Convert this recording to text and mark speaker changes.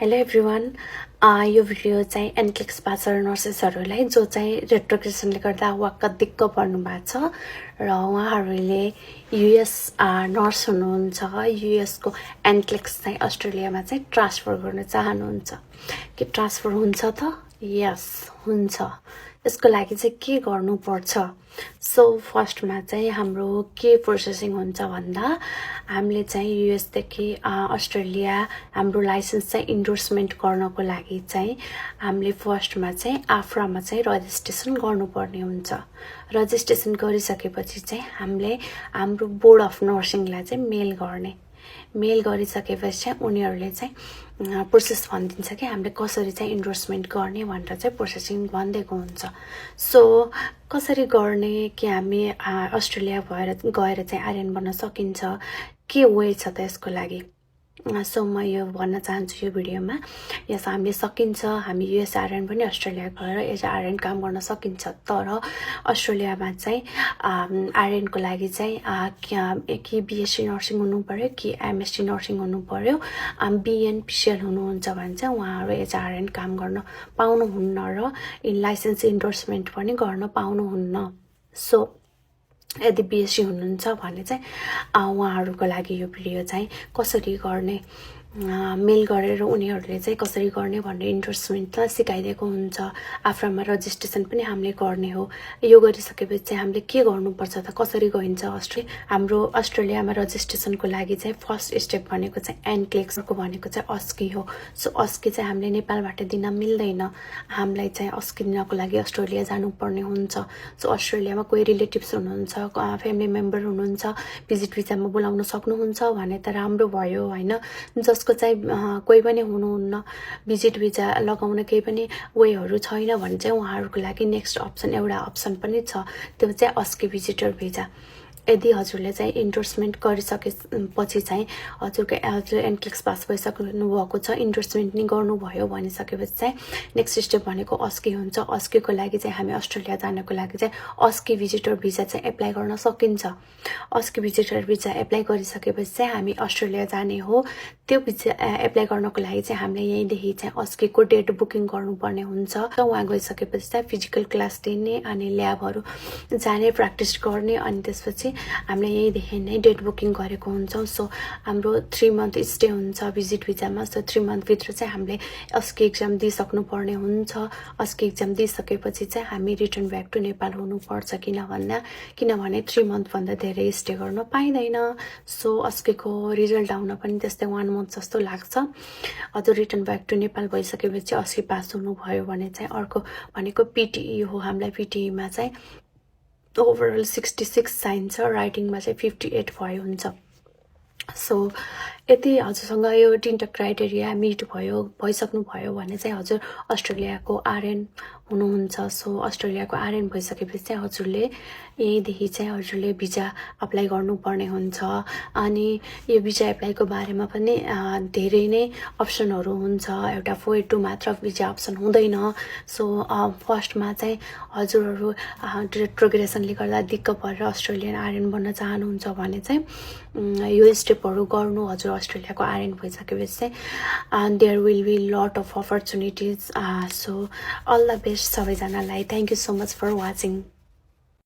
Speaker 1: hello everyone यो video चाहिँ एनक्लिक्स bachelor नर्सेसहरूलाई जो चाहिँ रेट्रोग्रेसनले गर्दा वाक्क दिक्क पर्नु भएको छ र उहाँहरूले युएस नर्स हुनुहुन्छ युएसको एनक्लिक्स चाहिँ अस्ट्रेलियामा चाहिँ ट्रान्सफर गर्न चाहनुहुन्छ के ट्रान्सफर हुन्छ त यस हुन्छ यसको लागि चाहिँ के गर्नुपर्छ सो फर्स्टमा चाहिँ हाम्रो के प्रोसेसिङ हुन्छ भन्दा हामीले चाहिँ युएसदेखि अस्ट्रेलिया हाम्रो लाइसेन्स चाहिँ इन्डोर्समेन्ट गर्नको लागि चाहिँ हामीले फर्स्टमा चाहिँ आफ्रामा चाहिँ रजिस्ट्रेसन गर्नुपर्ने हुन्छ रजिस्ट्रेसन गरिसकेपछि चाहिँ हामीले हाम्रो बोर्ड अफ नर्सिङलाई चाहिँ मेल गरिसकेपछि चाहिँ उनीहरूले चाहिँ प्रोसेस भनिदिन्छ कि हामीले कसरी चाहिँ इन्डोर्समेन्ट गर्ने भनेर चाहिँ प्रोसेसिङ भनिदिएको हुन्छ सो कसरी गर्ने कि हामी अस्ट्रेलिया भएर गएर चाहिँ आर्यन बन्न सकिन्छ के वे छ त यसको लागि सो म यो भन्न चाहन्छु यो भिडियोमा यस हामीले सकिन्छ हामी युएस आर्यन पनि अस्ट्रेलिया गएर एज आर्यन काम गर्न सकिन्छ तर अस्ट्रेलियामा चाहिँ आर्यनको लागि चाहिँ कि बिएससी नर्सिङ हुनु पर्यो कि एमएससी नर्सिङ हुनु पर्यो बिएनपिसिएल हुनुहुन्छ भने चाहिँ उहाँहरू एज आर्यन काम गर्न पाउनुहुन्न र लाइसेन्स इन्डोर्समेन्ट पनि गर्न पाउनुहुन्न सो यदि बिएससी हुनुहुन्छ भने चाहिँ उहाँहरूको लागि यो भिडियो चाहिँ कसरी गर्ने मेल गरेर उनीहरूले चाहिँ कसरी गर्ने भनेर इन्डोर्समेन्टलाई सिकाइदिएको हुन्छ आफ्रामा रजिस्ट्रेसन पनि हामीले गर्ने हो यो गरिसकेपछि चाहिँ हामीले के गर्नुपर्छ त कसरी गइन्छ हाम्रो अस्ट्रेलियामा रजिस्ट्रेसनको लागि चाहिँ फर्स्ट स्टेप भनेको चाहिँ एनक्लिक्सको भनेको चाहिँ अस्की हो सो अस्की चाहिँ हामीले नेपालबाट दिन मिल्दैन हामीलाई चाहिँ अस्की दिनको लागि अस्ट्रेलिया जानुपर्ने हुन्छ सो अस्ट्रेलियामा कोही रिलेटिभ्स हुनुहुन्छ फ्यामिली मेम्बर हुनुहुन्छ भिजिट भिजामा बोलाउन सक्नुहुन्छ भने त राम्रो भयो होइन जसको चाहिँ कोही पनि हुनुहुन्न भिजिट भिजा लगाउन केही पनि वेहरू छैन भने चाहिँ उहाँहरूको लागि नेक्स्ट अप्सन एउटा अप्सन पनि छ त्यो चाहिँ अस्की भिजिटर भिजा यदि हजुरले चाहिँ इन्डोर्समेन्ट गरिसकेपछि चाहिँ हजुर एनक्लिक्स पास भइसक्नु भएको छ इन्डोर्समेन्ट नि गर्नुभयो भनिसकेपछि चाहिँ नेक्स्ट स्टेप भनेको अस्की हुन्छ अस्कीको लागि चाहिँ हामी अस्ट्रेलिया जानको लागि चाहिँ अस्की भिजिटर भिजा चाहिँ एप्लाई गर्न सकिन्छ अस्की भिजिटर भिजा एप्लाई गरिसकेपछि चाहिँ हामी अस्ट्रेलिया जाने हो त्यो भिजा एप्लाई गर्नको लागि चाहिँ हामीले यहीँदेखि चाहिँ अस्कीको डेट बुकिङ गर्नुपर्ने हुन्छ उहाँ गइसकेपछि चाहिँ फिजिकल क्लास दिने अनि ल्याबहरू जाने प्र्याक्टिस गर्ने अनि त्यसपछि हामीले यहीँदेखि नै डेट बुकिङ गरेको हुन्छौँ सो हाम्रो 3 मन्थ स्टे हुन्छ भिजिट भिजामा सो 3 मन्थभित्र चाहिँ हामीले अस्की एक्जाम दिइसक्नु पर्ने हुन्छ अस्की एक्जाम दिइसकेपछि चाहिँ हामी रिटर्न ब्याक टु नेपाल हुनुपर्छ किनभने 3 मन्थभन्दा धेरै स्टे गर्न पाइँदैन सो अस्कीको रिजल्ट आउन पनि त्यस्तै 1 मन्थ जस्तो लाग्छ अझ रिटर्न ब्याक टु नेपाल भइसकेपछि अस्की पास हुनुभयो भने चाहिँ अर्को भनेको पिटिई हो हामीलाई पिटिईमा चाहिँ ओभरअल 66 चाहिन्छ राइटिङमा चाहिँ 58 भयो हुन्छ सो यदि हजुरसँग यो 3टा क्राइटेरिया मिट भइसक्नु भयो भने चाहिँ हजुर अस्ट्रेलियाको आर्यन हुनुहुन्छ सो अस्ट्रेलियाको आर्यन भइसकेपछि चाहिँ हजुरले यहीँदेखि चाहिँ हजुरले भिजा अप्लाई गर्नुपर्ने हुन्छ अनि यो भिजा एप्लाईको बारेमा पनि धेरै नै अप्सनहरू हुन्छ एउटा 482 मात्र भिजा अप्सन हुँदैन सो फर्स्टमा चाहिँ हजुरहरू रेट्रोग्रेसनले गर्दा दिक्क परेर अस्ट्रेलियन आर्यन बन्न चाहनुहुन्छ भने चाहिँ यो स्टेपहरू गर्नु हजुर अस्ट्रेलियाको आर्यन भइसकेपछि चाहिँ there will be lot of opportunities so all the best सबैजनालाई thank you so much for watching